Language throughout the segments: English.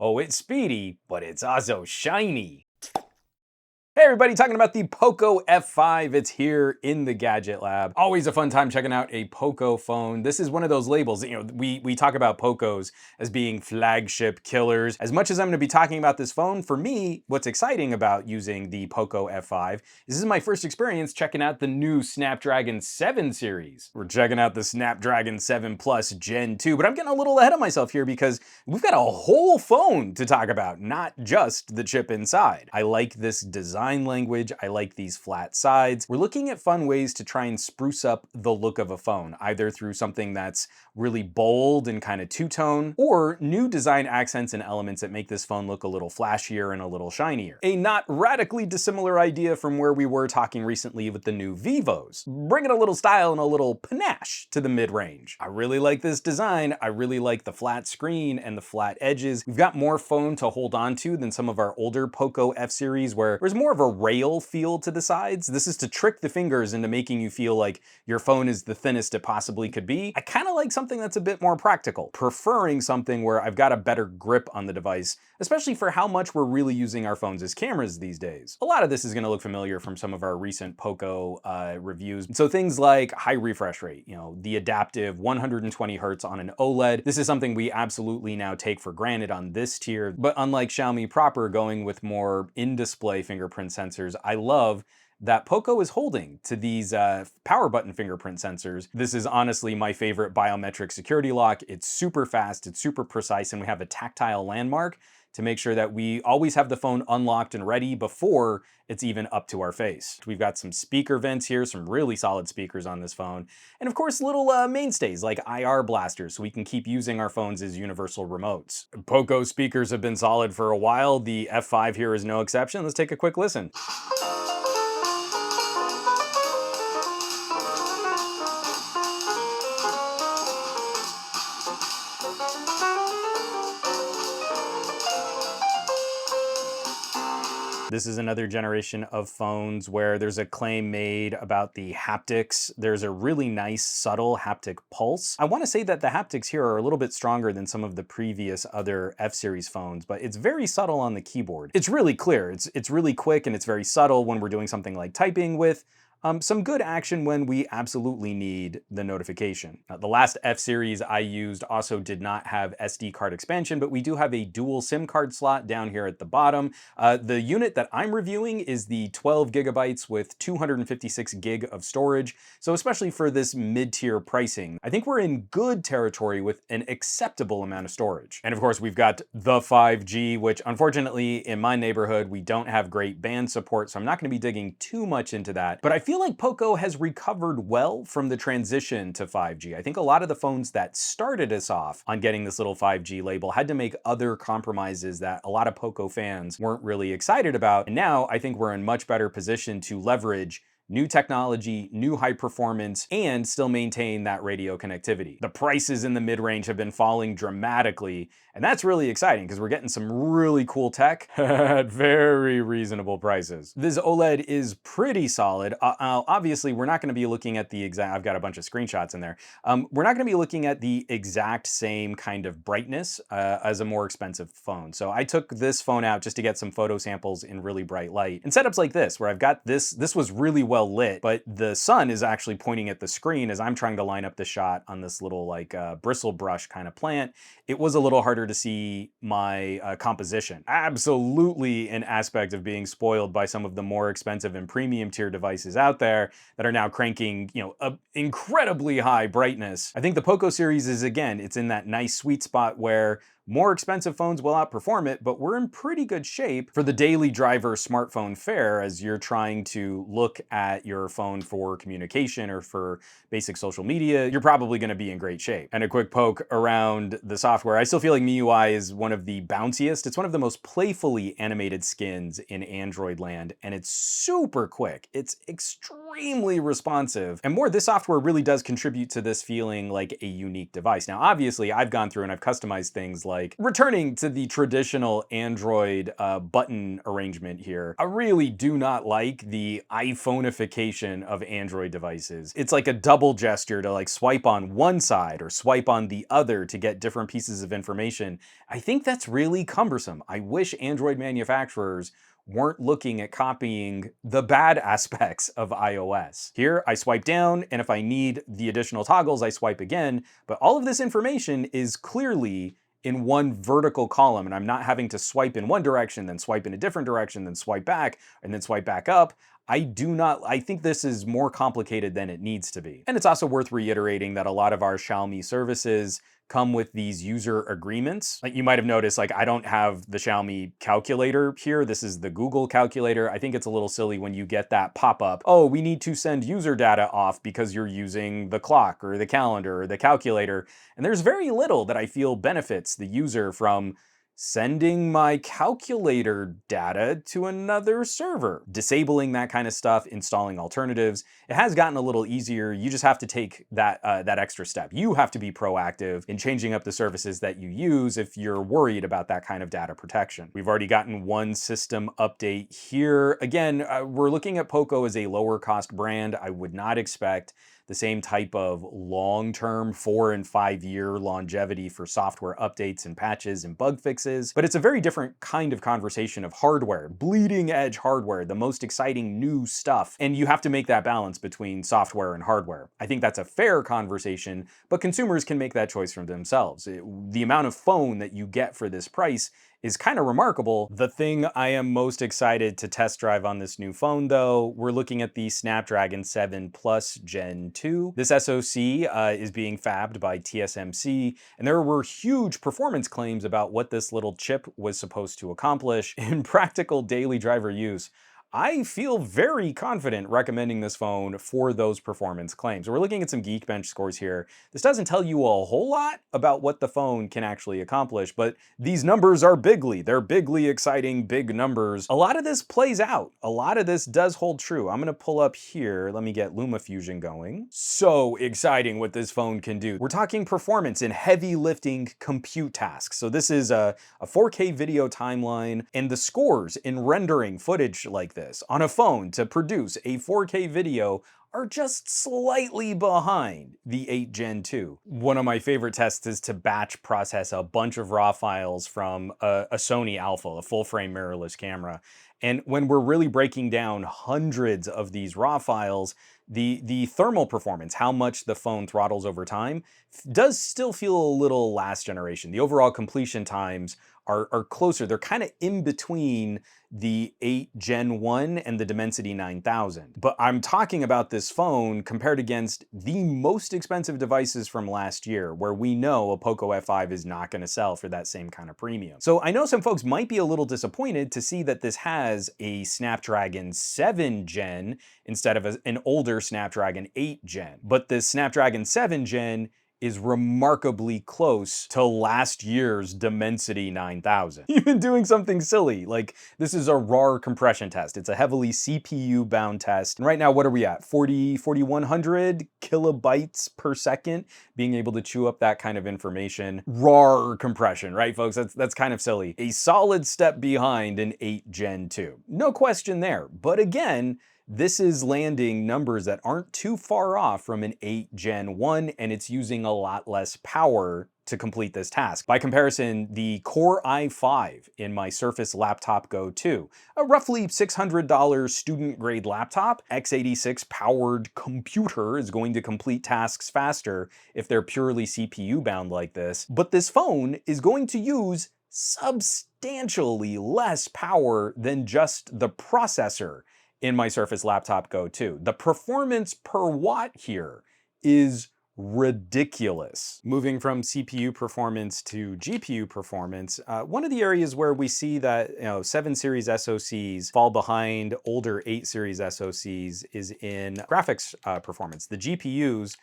Oh, it's speedy, but it's also shiny. Hey everybody, talking about the Poco F5. It's here in the Gadget Lab. Always a fun time checking out a Poco phone. This is one of those labels, we talk about Pocos as being flagship killers. As much as I'm gonna be talking about this phone, for me, what's exciting about using the Poco F5 is this is my first experience checking out the new Snapdragon 7 series. We're checking out the Snapdragon 7 Plus Gen 2, but I'm getting a little ahead of myself here because we've got a whole phone to talk about, not just the chip inside. I like this design language. I like these flat sides. We're looking at fun ways to try and spruce up the look of a phone, either through something that's really bold and kind of two-tone, or new design accents and elements that make this phone look a little flashier and a little shinier. A not radically dissimilar idea from where we were talking recently with the new Vivos, bringing a little style and a little panache to the mid-range. I really like this design. I really like the flat screen and the flat edges. We've got more phone to hold on to than some of our older Poco F series where there's more of a rail feel to the sides. This is to trick the fingers into making you feel like your phone is the thinnest it possibly could be. I kind of like something that's a bit more practical, preferring something where I've got a better grip on the device, especially for how much we're really using our phones as cameras these days. A lot of this is going to look familiar from some of our recent Poco reviews. So things like high refresh rate, the adaptive 120 hertz on an OLED. This is something we absolutely now take for granted on this tier, but unlike Xiaomi proper going with more in-display fingerprint sensors, I love that Poco is holding to these power button fingerprint sensors. This is honestly my favorite biometric security lock. It's super fast, it's super precise, and we have a tactile landmark to make sure that we always have the phone unlocked and ready before it's even up to our face. We've got some speaker vents here, some really solid speakers on this phone. And of course, little mainstays like IR blasters so we can keep using our phones as universal remotes. Poco speakers have been solid for a while. The F5 here is no exception. Let's take a quick listen. This is another generation of phones where there's a claim made about the haptics. There's a really nice, subtle haptic pulse. I want to say that the haptics here are a little bit stronger than some of the previous other F-series phones, but it's very subtle on the keyboard. It's really clear. It's really quick and it's very subtle when we're doing something like typing with some good action when we absolutely need the notification. Now, the last F-series I used also did not have SD card expansion, but we do have a dual SIM card slot down here at the bottom. The unit that I'm reviewing is the 12 gigabytes with 256 gig of storage. So especially for this mid-tier pricing, I think we're in good territory with an acceptable amount of storage. And of course, we've got the 5G, which unfortunately in my neighborhood, we don't have great band support, so I'm not gonna be digging too much into that. But I feel like Poco has recovered well from the transition to 5G. I think a lot of the phones that started us off on getting this little 5G label had to make other compromises that a lot of Poco fans weren't really excited about. And now I think we're in much better position to leverage new technology, new high performance, and still maintain that radio connectivity. The prices in the mid-range have been falling dramatically, and that's really exciting because we're getting some really cool tech at very reasonable prices. This OLED is pretty solid. Obviously, we're not gonna be looking at the exact, I've got a bunch of screenshots in there. We're not gonna be looking at the exact same kind of brightness as a more expensive phone. So I took this phone out just to get some photo samples in really bright light. And setups like this, where I've got this was really well lit, but the sun is actually pointing at the screen as I'm trying to line up the shot on this little like bristle brush kind of plant. It was a little harder to see my composition. Absolutely an aspect of being spoiled by some of the more expensive and premium tier devices out there that are now cranking, a incredibly high brightness. I think the Poco series is, again, it's in that nice sweet spot where more expensive phones will outperform it, but we're in pretty good shape for the daily driver smartphone fare as you're trying to look at your phone for communication or for basic social media. You're probably going to be in great shape. And a quick poke around the software. I still feel like MIUI is one of the bounciest. It's one of the most playfully animated skins in Android land, and it's super quick. It's extremely responsive. And more, this software really does contribute to this feeling like a unique device. Now, obviously, I've gone through and I've customized things like like. Returning to the traditional Android button arrangement here, I really do not like the iPhoneification of Android devices. It's like a double gesture to like swipe on one side or swipe on the other to get different pieces of information. I think that's really cumbersome. I wish Android manufacturers weren't looking at copying the bad aspects of iOS. Here, I swipe down, and if I need the additional toggles, I swipe again, but all of this information is clearly in one vertical column, and I'm not having to swipe in one direction, then swipe in a different direction, then swipe back, and then swipe back up. I think this is more complicated than it needs to be. And it's also worth reiterating that a lot of our Xiaomi services come with these user agreements. Like you might have noticed, like I don't have the Xiaomi calculator here. This is the Google calculator. I think it's a little silly when you get that pop-up, oh, we need to send user data off because you're using the clock or the calendar or the calculator. And there's very little that I feel benefits the user from sending my calculator data to another server. Disabling that kind of stuff, installing alternatives, it has gotten a little easier. You just have to take that extra step. You have to be proactive in changing up the services that you use if you're worried about that kind of data protection. We've already gotten one system update here. Again, we're looking at Poco as a lower cost brand. I would not expect the same type of long-term 4 and 5 year longevity for software updates and patches and bug fixes, but it's a very different kind of conversation of hardware, bleeding edge hardware, the most exciting new stuff, and you have to make that balance between software and hardware. I think that's a fair conversation, but consumers can make that choice for themselves. The amount of phone that you get for this price is kind of remarkable. The thing I am most excited to test drive on this new phone though, we're looking at the Snapdragon 7 Plus Gen 2. This SoC is being fabbed by TSMC, and there were huge performance claims about what this little chip was supposed to accomplish in practical daily driver use. I feel very confident recommending this phone for those performance claims. We're looking at some Geekbench scores here. This doesn't tell you a whole lot about what the phone can actually accomplish, but these numbers are bigly. They're bigly exciting, big numbers. A lot of this plays out. A lot of this does hold true. I'm gonna pull up here. Let me get LumaFusion going. So exciting what this phone can do. We're talking performance in heavy lifting compute tasks. So this is a 4K video timeline, and the scores in rendering footage like this on a phone to produce a 4K video are just slightly behind the 8 Gen 2. One of my favorite tests is to batch process a bunch of raw files from a Sony Alpha, a full-frame mirrorless camera. And when we're really breaking down hundreds of these raw files, the thermal performance, how much the phone throttles over time, does still feel a little last generation. The overall completion times are closer. They're kind of in between the 8 Gen 1 and the Dimensity 9000. But I'm talking about this phone compared against the most expensive devices from last year, where we know a Poco F5 is not going to sell for that same kind of premium. So I know some folks might be a little disappointed to see that this has a Snapdragon 7 Gen instead of an older Snapdragon 8 Gen. But this Snapdragon 7 Gen is remarkably close to last year's Dimensity 9000. Even doing something silly, like this is a RAR compression test. It's a heavily CPU-bound test. And right now, what are we at? 4,100 kilobytes per second, being able to chew up that kind of information. RAR compression, right, folks? That's kind of silly. A solid step behind an 8 Gen 2. No question there. But again, this is landing numbers that aren't too far off from an 8 Gen 1, and it's using a lot less power to complete this task. By comparison, the Core i5 in my Surface Laptop Go 2, a roughly $600 student-grade laptop, x86 powered computer is going to complete tasks faster if they're purely CPU-bound like this. But this phone is going to use substantially less power than just the processor in my Surface Laptop Go 2. The performance per watt here is ridiculous. Moving from CPU performance to GPU performance, one of the areas where we see that 7 series SoCs fall behind older 8 series SoCs is in graphics performance. The GPUs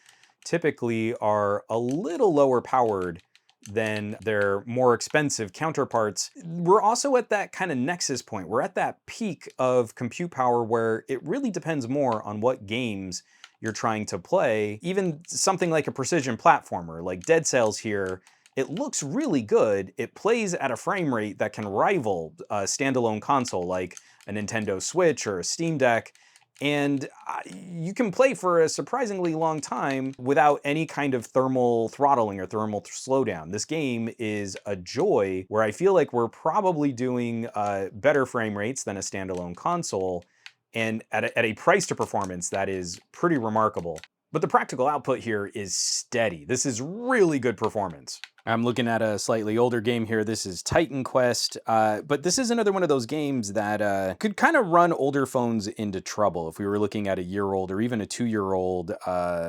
typically are a little lower powered than their more expensive counterparts. We're also at that kind of nexus point. We're at that peak of compute power where it really depends more on what games you're trying to play. Even something like a precision platformer, like Dead Cells here, it looks really good. It plays at a frame rate that can rival a standalone console like a Nintendo Switch or a Steam Deck. And you can play for a surprisingly long time without any kind of thermal throttling or thermal slowdown. This game is a joy where I feel like we're probably doing better frame rates than a standalone console, and at a price to performance that is pretty remarkable. But the practical output here is steady. This is really good performance. I'm looking at a slightly older game here. This is Titan Quest, but this is another one of those games that could kind of run older phones into trouble. If we were looking at a year-old or even a 2-year-old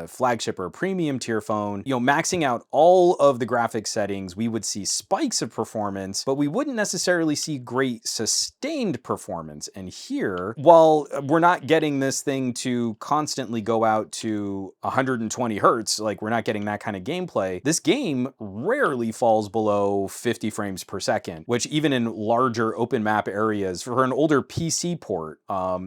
flagship or premium tier phone, you know, maxing out all of the graphics settings, we would see spikes of performance, but we wouldn't necessarily see great sustained performance. And here, while we're not getting this thing to constantly go out to 120 hertz, like we're not getting that kind of gameplay, this game rarely falls below 50 frames per second, which even in larger open map areas for an older PC port,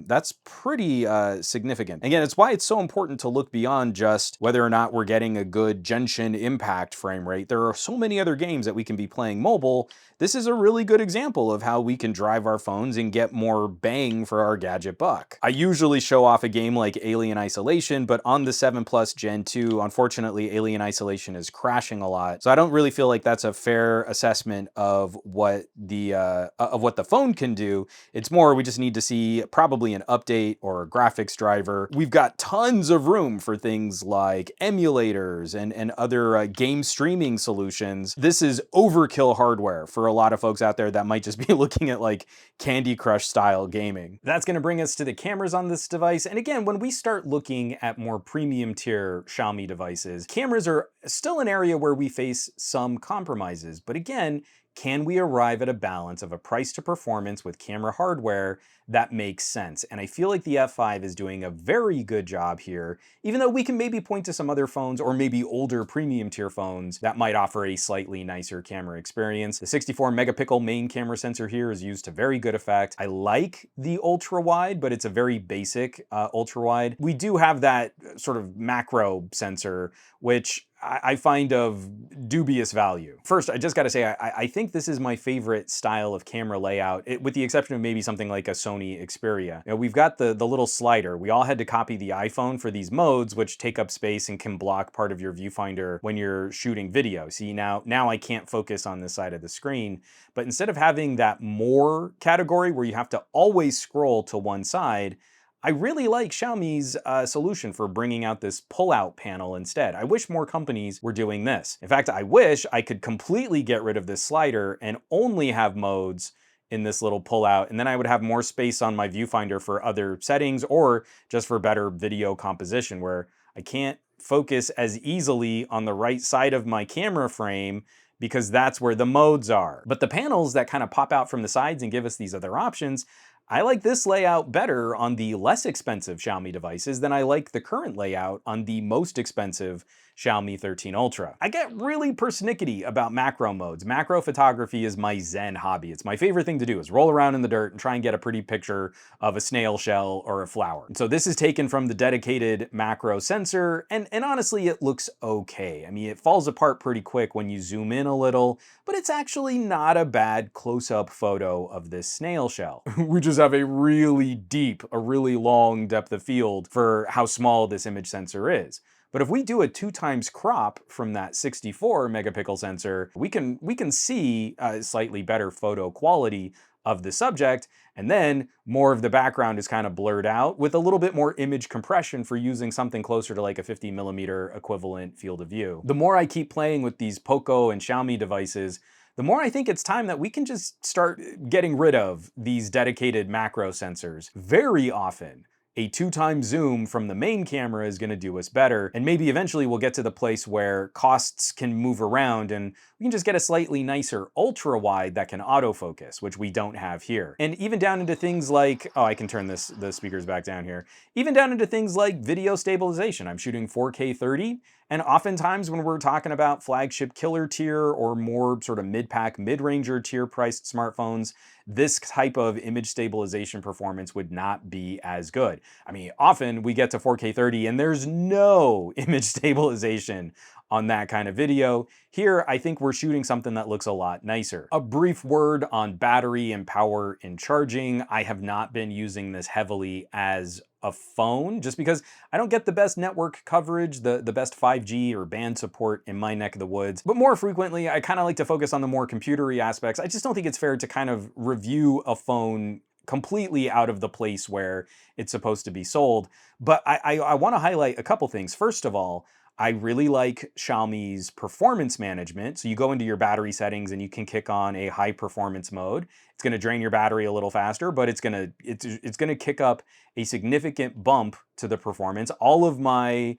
that's pretty significant. Again, it's why it's so important to look beyond just whether or not we're getting a good Genshin Impact frame rate. There are so many other games that we can be playing mobile. This is a really good example of how we can drive our phones and get more bang for our gadget buck. I usually show off a game like Alien Isolation, but on the 7 Plus Gen 2, unfortunately, Alien Isolation is crashing a lot. So I don't really feel like that's a fair assessment of what the phone can do. It's more we just need to see probably an update or a graphics driver. We've got tons of room for things like emulators and other game streaming solutions. This is overkill hardware for a lot of folks out there that might just be looking at like Candy Crush style gaming. That's going to bring us to the cameras on this device. And again, when we start looking at more premium tier Xiaomi devices, cameras are still an area where we face some compromises. But again, can we arrive at a balance of a price to performance with camera hardware that makes sense? And I feel like the F5 is doing a very good job here, even though we can maybe point to some other phones or maybe older premium tier phones that might offer a slightly nicer camera experience. The 64 megapixel main camera sensor here is used to very good effect. I like the ultra wide, but it's a very basic ultra wide. We do have that sort of macro sensor, which I find of dubious value. First, I just gotta say, I think this is my favorite style of camera layout, with the exception of maybe something like a Sony Xperia. You know, we've got the little slider. We all had to copy the iPhone for these modes, which take up space and can block part of your viewfinder when you're shooting video. See, now I can't focus on this side of the screen, but instead of having that more category where you have to always scroll to one side, I really like Xiaomi's solution for bringing out this pull-out panel instead. I wish more companies were doing this. In fact, I wish I could completely get rid of this slider and only have modes in this little pull-out, and then I would have more space on my viewfinder for other settings or just for better video composition, where I can't focus as easily on the right side of my camera frame because that's where the modes are. But the panels that kind of pop out from the sides and give us these other options, I like this layout better on the less expensive Xiaomi devices than I like the current layout on the most expensive Xiaomi 13 Ultra. I get really persnickety about macro modes. Macro photography is my zen hobby. It's my favorite thing to do, is roll around in the dirt and try and get a pretty picture of a snail shell or a flower. And so this is taken from the dedicated macro sensor, and honestly, it looks okay. I mean, it falls apart pretty quick when you zoom in a little, but it's actually not a bad close-up photo of this snail shell. We just have a really deep, a really long depth of field for how small this image sensor is. But if we do a 2x crop from that 64 megapixel sensor, we can see a slightly better photo quality of the subject, and then more of the background is kind of blurred out with a little bit more image compression for using something closer to like a 50mm equivalent field of view. The more I keep playing with these Poco and Xiaomi devices, the more I think it's time that we can just start getting rid of these dedicated macro sensors. Very often, a 2x zoom from the main camera is going to do us better, and maybe eventually we'll get to the place where costs can move around and we can just get a slightly nicer ultra wide that can autofocus, which we don't have here. And even down into things like, oh, I can turn the speakers back down here, even down into things like video stabilization. I'm shooting 4K 30, and oftentimes when we're talking about flagship killer tier or more sort of mid-pack, mid-ranger tier priced smartphones, this type of image stabilization performance would not be as good. I mean, often we get to 4K 30 and there's no image stabilization on that kind of video. Here, I think we're shooting something that looks a lot nicer. A brief word on battery and power and charging. I have not been using this heavily as a phone just because I don't get the best network coverage, the best 5G or band support in my neck of the woods. But more frequently, I kind of like to focus on the more computery aspects. I just don't think it's fair to kind of review a phone completely out of the place where it's supposed to be sold. But I want to highlight a couple things. First of all, I really like Xiaomi's performance management. So you go into your battery settings and you can kick on a high performance mode. It's going to drain your battery a little faster, but it's going to kick up a significant bump to the performance. All of my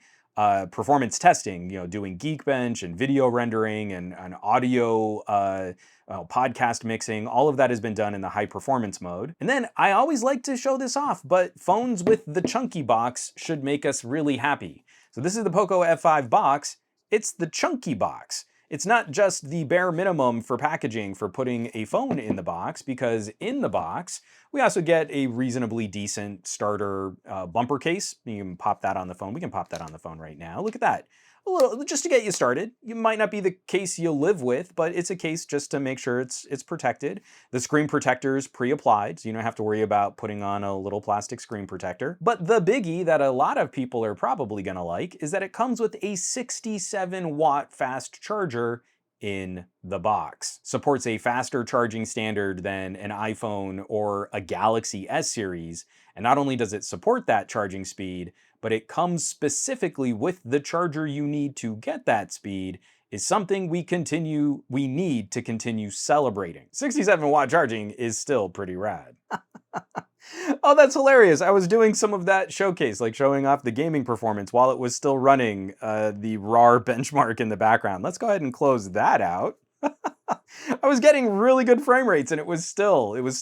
performance testing, doing Geekbench and video rendering and audio podcast mixing, all of that has been done in the high performance mode. And then I always like to show this off, but phones with the chunky box should make us really happy. So this is the Poco F5 box. It's the chunky box. It's not just the bare minimum for packaging for putting a phone in the box, because in the box, we also get a reasonably decent starter bumper case. You can pop that on the phone. We can pop that on the phone right now. Look at that. A little, just to get you started. It might not be the case you'll live with, but it's a case just to make sure it's protected. The screen protector is pre-applied, so you don't have to worry about putting on a little plastic screen protector. But the biggie that a lot of people are probably gonna like is that it comes with a 67-watt fast charger in the box. Supports a faster charging standard than an iPhone or a Galaxy S series. And not only does it support that charging speed, but it comes specifically with the charger you need to get that speed, is something we need to continue celebrating. 67-watt charging is still pretty rad. Oh, that's hilarious. I was doing some of that showcase, like showing off the gaming performance while it was still running the RAR benchmark in the background. Let's go ahead and close that out. I was getting really good frame rates and it was still doing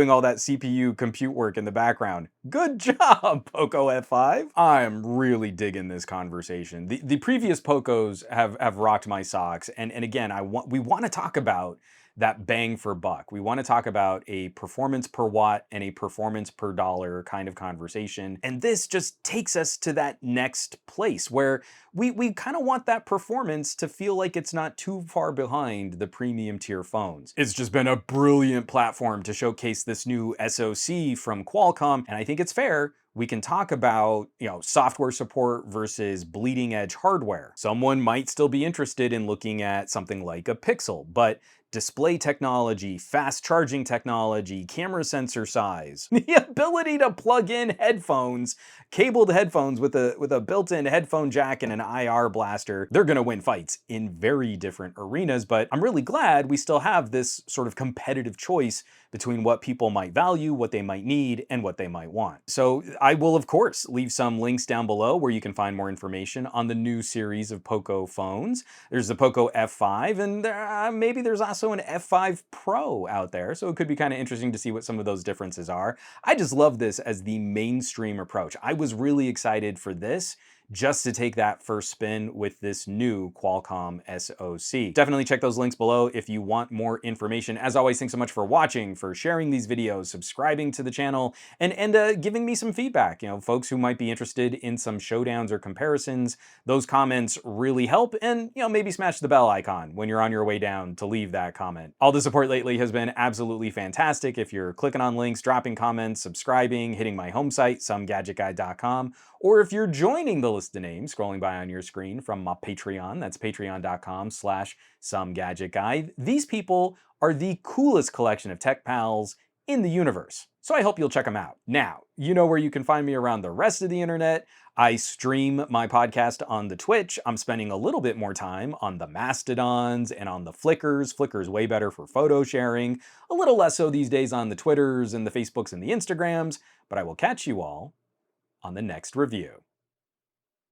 all that CPU compute work in the background. Good job, Poco F5. I'm really digging this conversation. The previous Pocos have rocked my socks. And again, we want to talk about that bang for buck. We want to talk about a performance per watt and a performance per dollar kind of conversation. And this just takes us to that next place where we kind of want that performance to feel like it's not too far behind the premium tier phones. It's just been a brilliant platform to showcase this new SoC from Qualcomm, and I think it's fair we can talk about, software support versus bleeding edge hardware. Someone might still be interested in looking at something like a Pixel, but display technology, fast charging technology, camera sensor size, the ability to plug in headphones, cabled headphones with a built-in headphone jack and an IR blaster, they're gonna win fights in very different arenas, but I'm really glad we still have this sort of competitive choice between what people might value, what they might need, and what they might want. So I will, of course, leave some links down below where you can find more information on the new series of Poco phones. There's the Poco F5, and maybe there's also an F5 Pro out there, so it could be kind of interesting to see what some of those differences are. I just love this as the mainstream approach. I was really excited for this just to take that first spin with this new Qualcomm SoC. Definitely check those links below if you want more information. As always, thanks so much for watching, for sharing these videos, subscribing to the channel, and giving me some feedback. Folks who might be interested in some showdowns or comparisons, those comments really help, and maybe smash the bell icon when you're on your way down to leave that comment. All the support lately has been absolutely fantastic. If you're clicking on links, dropping comments, subscribing, hitting my home site, SomeGadgetGuy.com, or if you're joining the list of names scrolling by on your screen from my Patreon, that's patreon.com/SomeGadgetGuy. These people are the coolest collection of tech pals in the universe. So I hope you'll check them out. Now, you know where you can find me around the rest of the internet. I stream my podcast on the Twitch. I'm spending a little bit more time on the Mastodons and on the Flickrs. Flickr's way better for photo sharing. A little less so these days on the Twitters and the Facebooks and the Instagrams, but I will catch you all on the next review.